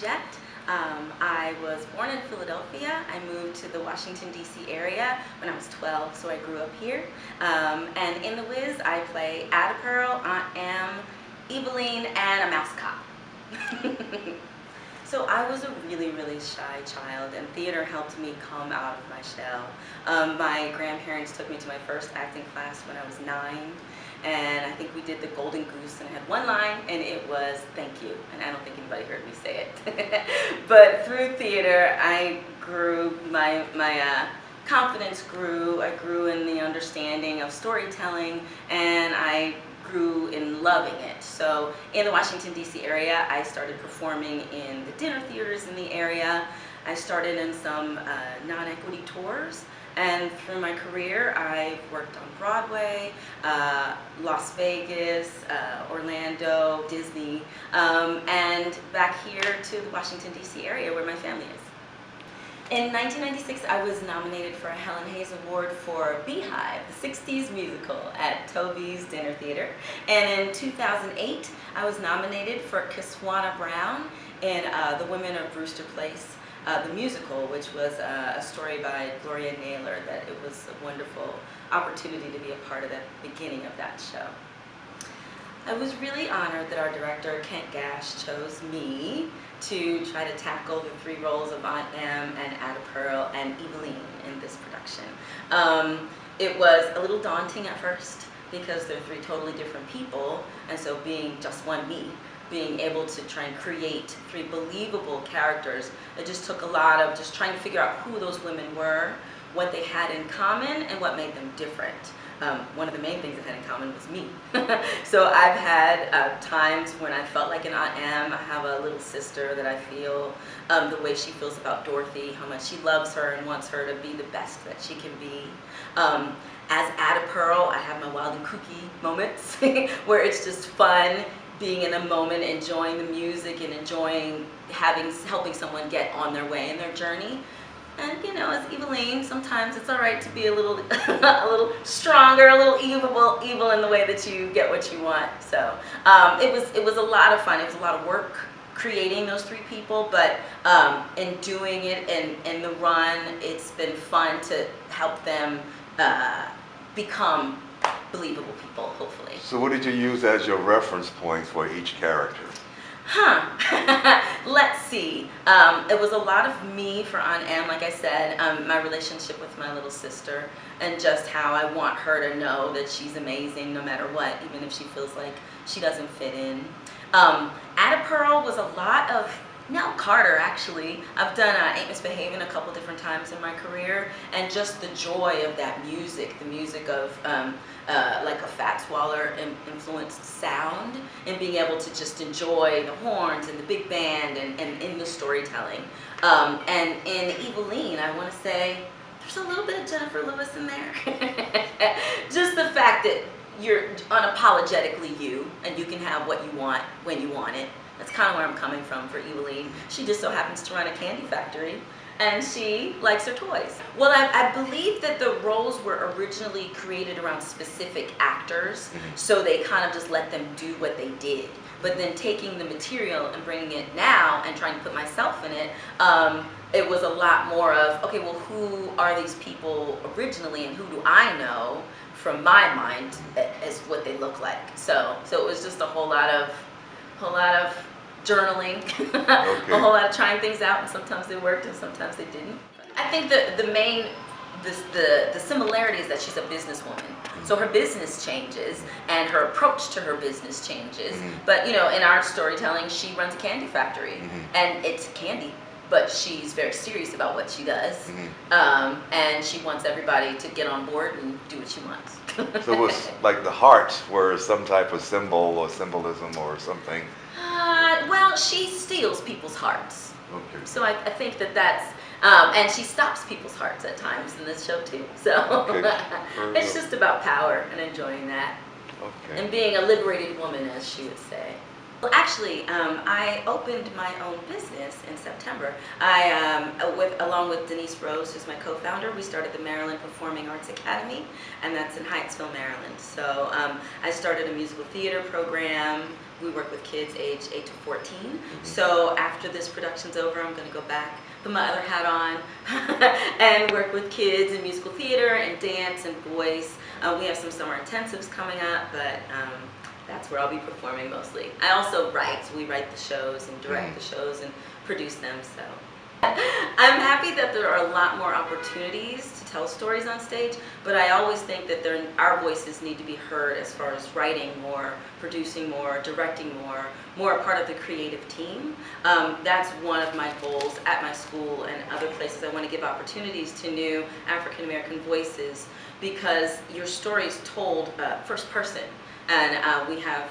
Jett. I was born in Philadelphia. I moved to the Washington, D.C. area when I was 12, so I grew up here. And in The Wiz, I play Ada Pearl, Aunt Em, Eveline, and a mouse cop. So I was a really, really shy child, and theater helped me come out of my shell. My grandparents took me to my first acting class when I was 9, and I think we did the Golden Goose, and I had one line, and it was, "Thank you," and I don't think anybody heard me say it. But through theater, I grew, my confidence grew, I grew in the understanding of storytelling, and I grew in loving it. So in the Washington, D.C. area, I started performing in the dinner theaters in the area. I started in some non-equity tours, and through my career, I've worked on Broadway, Las Vegas, Orlando, Disney, and back here to the Washington, D.C. area where my family is. In 1996, I was nominated for a Helen Hayes Award for Beehive, the 60s musical at Toby's Dinner Theater. And in 2008, I was nominated for Kiswana Brown in The Women of Brewster Place, the musical, which was a story by Gloria Naylor. That it was a wonderful opportunity to be a part of the beginning of that show. I was really honored that our director, Kent Gash, chose me to try to tackle the 3 roles of Aunt Em and Ada Pearl and Eveline in this production. It was a little daunting at first because they're 3 totally different people, and so being just one me, being able to try and create 3 believable characters, it just took a lot of just trying to figure out who those women were, what they had in common, and what made them different. One of the main things that had in common was me. So I've had times when I felt like an Aunt Em. I have a little sister that I feel the way she feels about Dorothy, how much she loves her and wants her to be the best that she can be. As Ada Pearl, I have my wild and kooky moments where it's just fun being in a moment, enjoying the music and enjoying helping someone get on their way in their journey. And you know, as Eveline, sometimes it's all right to be a little, a little stronger, a little evil in the way that you get what you want. So it was a lot of fun. It was a lot of work creating those 3 people, but in doing it and in the run, it's been fun to help them become believable people, hopefully. So what did you use as your reference points for each character? Let's see. It was a lot of me for Aunt Em, like I said, my relationship with my little sister, and just how I want her to know that she's amazing no matter what, even if she feels like she doesn't fit in. Ada Pearl was a lot of Nell Carter, actually. I've done Ain't Misbehavin' a couple different times in my career, and just the joy of that music, the music of like a Fats Waller influenced sound, and being able to just enjoy the horns and the big band and in the storytelling. And in Eveline, I want to say there's a little bit of Jennifer Lewis in there. Just the fact that you're unapologetically you, and you can have what you want when you want it. That's kind of where I'm coming from for Eveline. She just so happens to run a candy factory, and she likes her toys. Well, I believe that the roles were originally created around specific actors, so they kind of just let them do what they did. But then taking the material and bringing it now and trying to put myself in it, it was a lot more of, okay, well, who are these people originally, and who do I know from my mind as what they look like? So it was just a whole lot of journaling, Okay. a whole lot of trying things out, and sometimes they worked and sometimes they didn't. I think the similarity is that she's a businesswoman. So her business changes and her approach to her business changes. But you know, in our storytelling, she runs a candy factory, and it's candy, but she's very serious about what she does. And she wants everybody to get on board and do what she wants. So it was like the hearts were some type of symbol or symbolism or something. Well, she steals people's hearts. Okay. So I think that's, and she stops people's hearts at times in this show too. So Okay. it's just about power and enjoying that. Okay. And being a liberated woman, as she would say. Well, actually, I opened my own business in September. Along with Denise Rose, who's my co-founder, we started the Maryland Performing Arts Academy, and that's in Hyattsville, Maryland. So I started a musical theater program we work with kids age 8 to 14. So after this production's over, I'm going to go back, put my other hat on, and work with kids in musical theater and dance and voice. We have some summer intensives coming up, but that's where I'll be performing mostly. I also write, so we write the shows and direct the shows and produce them, so. I'm happy that there are a lot more opportunities to tell stories on stage, but I always think that our voices need to be heard as far as writing more, producing more, directing more a part of the creative team. That's one of my goals at my school and other places. I want to give opportunities to new African American voices because your story is told first person, and we have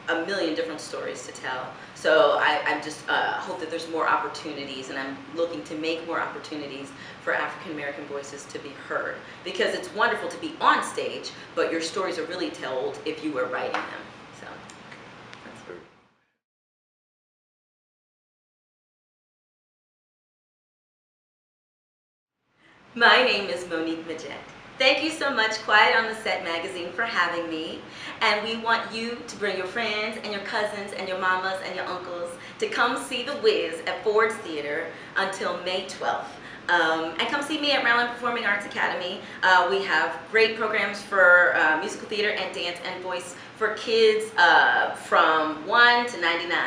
a million different stories to tell. So I just hope that there's more opportunities, and I'm looking to make more opportunities for African American voices to be heard. Because it's wonderful to be on stage, but your stories are really told if you were writing them. So that's My name is Monique Majette. Thank you so much, Quiet on the Set magazine, for having me. And we want you to bring your friends and your cousins and your mamas and your uncles to come see The Wiz at Ford's Theater until May 12th. And come see me at Maryland Performing Arts Academy. We have great programs for musical theater and dance and voice for kids from 1 to 99.